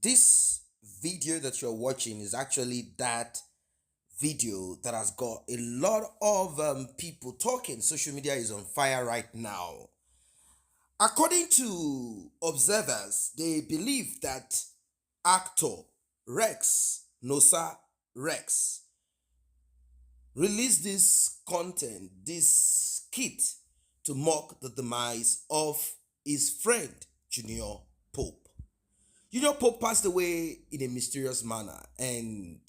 This video that you're watching is actually that video that has got a lot of people talking. Social media is on fire right now. According to observers, they believe that actor Rex, Nosa Rex, released this content, this skit, to mock the demise of his friend, Junior Pope. Junior Pope passed away in a mysterious manner, and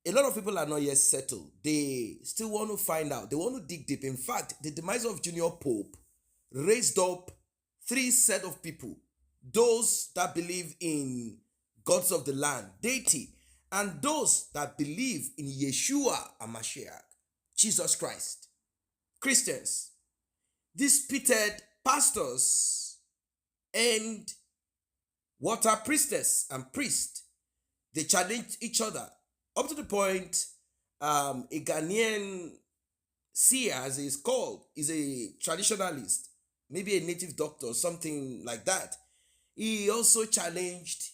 a lot of people are not yet settled. They still want to find out. They want to dig deep. In fact, the demise of Junior Pope raised up three set of people: those that believe in gods of the land, deity, and those that believe in Yeshua HaMashiach, Jesus Christ. Christians, these pitted pastors and water priestess and priest, they challenge each other up to the point a Ghanaian seer, as he is called, is a traditionalist, maybe a native doctor, something like that. He also challenged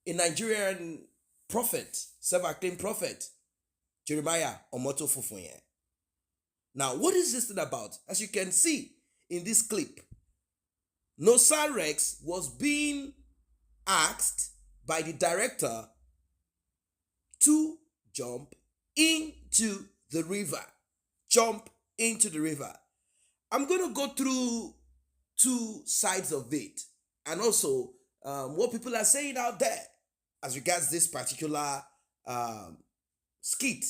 a Nigerian prophet, self-acclaimed prophet, Jeremiah Omoto Fufunye. Now, what is this thing about? As you can see in this clip, Nosa Rex was being asked by the director to jump into the river. Jump into the river. I'm going to go through two sides of it, and also what people are saying out there as regards this particular skit.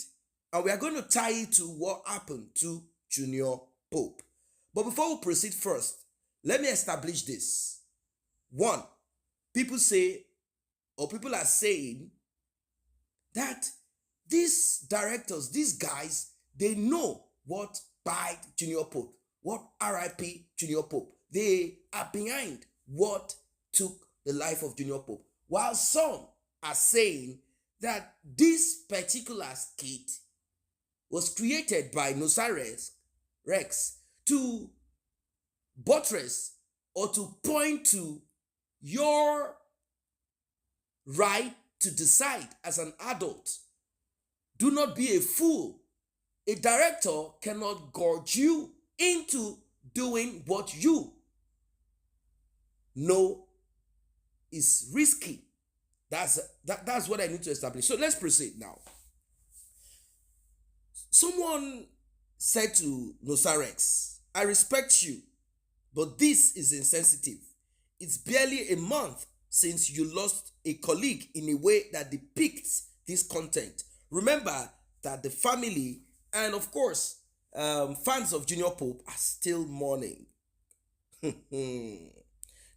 And we are going to tie it to what happened to Junior Pope. But before we proceed first, let me establish this. One, people say, or people are saying, that these directors, these guys, they know what died Junior Pope, what RIP Junior Pope. They are behind what took the life of Junior Pope. While some are saying that this particular skit was created by Nosa Rex to buttress or to point to your right to decide as an adult. Do not be a fool. A director cannot gorge you into doing what you know is risky. That's what I need to establish. So let's proceed now. Someone said to Nosa Rex, I respect you, but this is insensitive. It's barely a month since you lost a colleague in a way that depicts this content. Remember that the family and, of course, fans of Junior Pope are still mourning.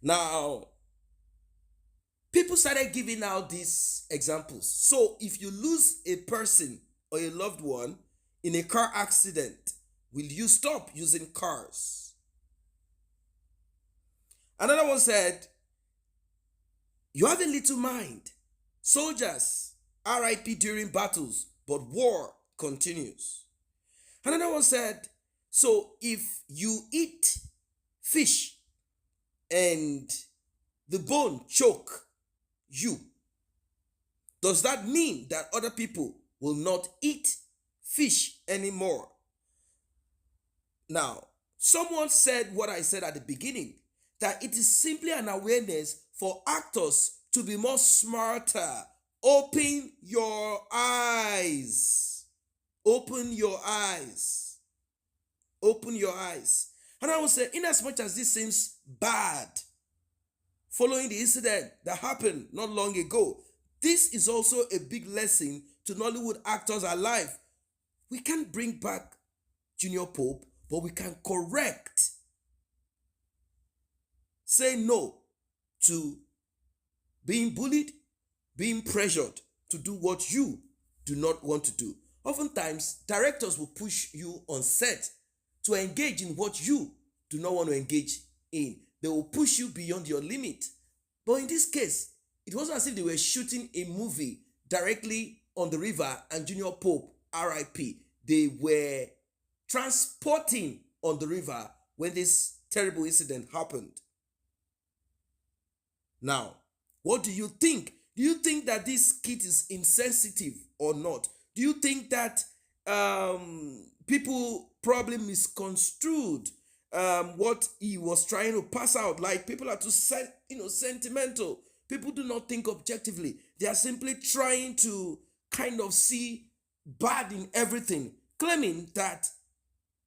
Now, people started giving out these examples. So if you lose a person or a loved one in a car accident, will you stop using cars? Another one said, you have a little mind. Soldiers RIP during battles, but war continues. Another one said, so if you eat fish and the bone choke you, does that mean that other people will not eat fish anymore? Now, someone said what I said at the beginning, that it is simply an awareness for actors to be more smarter. Open your eyes. Open your eyes. Open your eyes. And I will say, in as much as this seems bad, following the incident that happened not long ago, this is also a big lesson to Nollywood actors alive. We can't bring back Junior Pope, but we can correct. Say no to being bullied, being pressured to do what you do not want to do. Oftentimes, directors will push you on set to engage in what you do not want to engage in. They will push you beyond your limit. But in this case, it wasn't as if they were shooting a movie directly on the river and Junior Pope, RIP. They were transporting on the river when this terrible incident happened. Now, What do you think? Do you think that this skit is insensitive or not? Do you think that people probably misconstrued what he was trying to pass out? Like people are too sentimental. People do not think objectively. They are simply trying to kind of see bad in everything, claiming that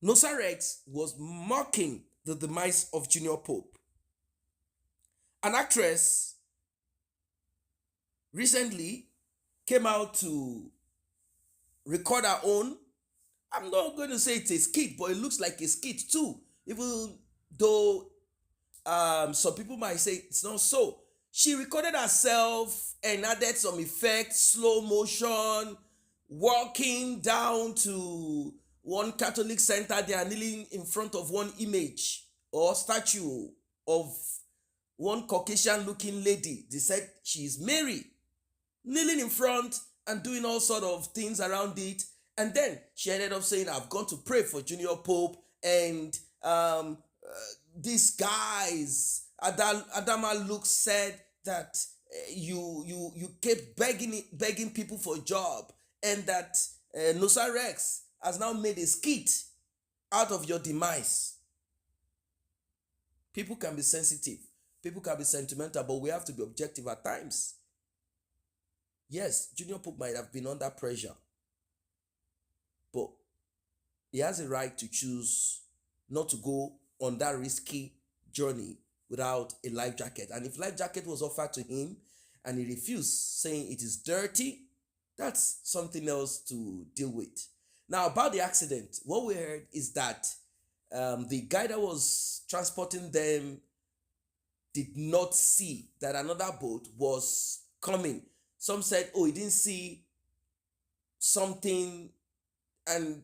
Nosarex was mocking the demise of Junior Pope. An actress recently came out to record her own. I'm not going to say it's a skit, but it looks like a skit too. Even though some people might say it's not so. She recorded herself and added some effects, slow motion, walking down to one Catholic center. They are kneeling in front of one image or statue of one Caucasian looking lady. They said she is Mary, kneeling in front and doing all sort of things around it. And then she ended up saying, I've gone to pray for Junior Pope, and these guys, Adama Luke said that you kept begging people for a job, and that Nosarex has now made a skit out of your demise. People can be sensitive, people can be sentimental, but we have to be objective at times. Yes, Junior Pope might have been under pressure, but he has a right to choose not to go on that risky journey without a life jacket. And if life jacket was offered to him and he refused, saying it is dirty, that's something else to deal with. Now, about the accident, what we heard is that the guy that was transporting them did not see that another boat was coming. Some said, oh, he didn't see something and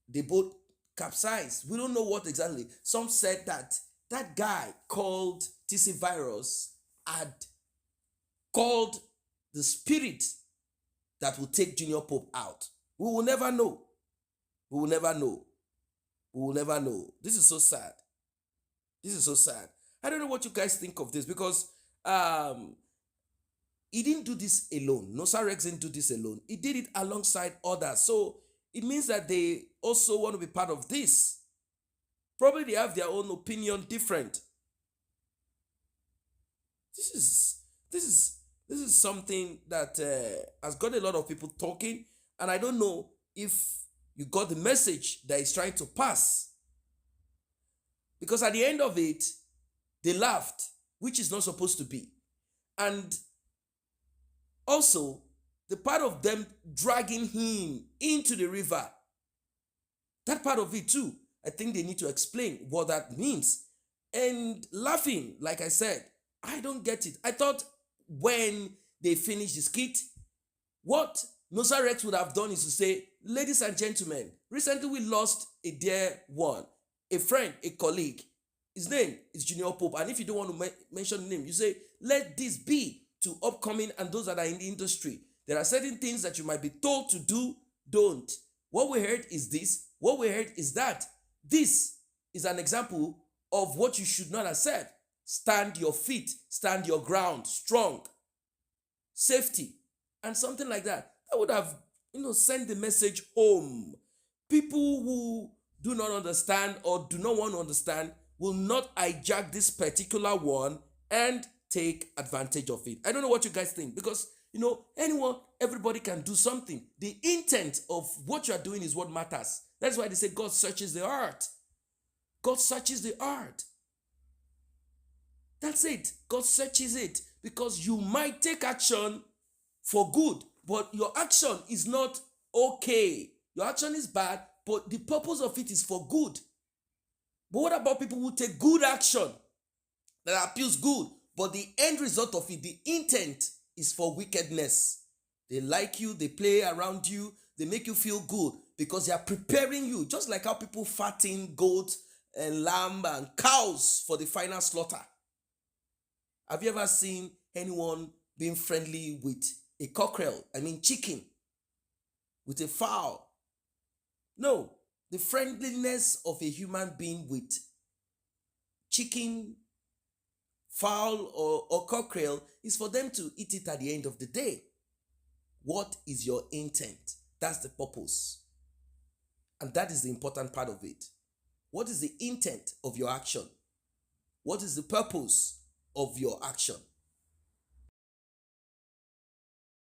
the boat capsized. We don't know what exactly. Some said that that guy called TC Virus had called the spirit that will take Junior Pope out. We will never know. We will never know. We will never know. This is so sad. This is so sad. I don't know what you guys think of this, because he didn't do this alone. Nosarex didn't do this alone. He did it alongside others. So it means that they also want to be part of this. Probably they have their own opinion different. This is something that has got a lot of people talking, and I don't know if you got the message that he's trying to pass. Because at the end of it, they laughed, which is not supposed to be. And also, the part of them dragging him into the river, that part of it too, I think they need to explain what that means. And laughing, like I said, I don't get it. I thought when they finished the skit, what Nosarex would have done is to say, ladies and gentlemen, recently we lost a dear one, a friend, a colleague. His name is Junior Pope. And if you don't want to mention the name, you say, let this be to upcoming and those that are in the industry. There are certain things that you might be told to do, don't. What we heard is this. What we heard is that. This is an example of what you should not have said. Stand your feet, stand your ground, strong, safety, and something like that. That would have, sent the message home. People who do not understand or do not want to understand will not hijack this particular one and take advantage of it. I don't know what you guys think, because everybody can do something. The intent of what you are doing is what matters. That's why they say God searches the heart. God searches the heart. That's it. God searches it, because you might take action for good, but your action is not okay. Your action is bad, but the purpose of it is for good. But what about people who take good action that appeals good, but the end result of it, the intent is for wickedness? They like you, they play around you, they make you feel good because they are preparing you, just like how people fatten goats and lamb and cows for the final slaughter. Have you ever seen anyone being friendly with a cockerel? Chicken, with a fowl? No. The friendliness of a human being with chicken, fowl or cockerel is for them to eat it at the end of the day. What is your intent? That's the purpose. And that is the important part of it. What is the intent of your action? What is the purpose of your action?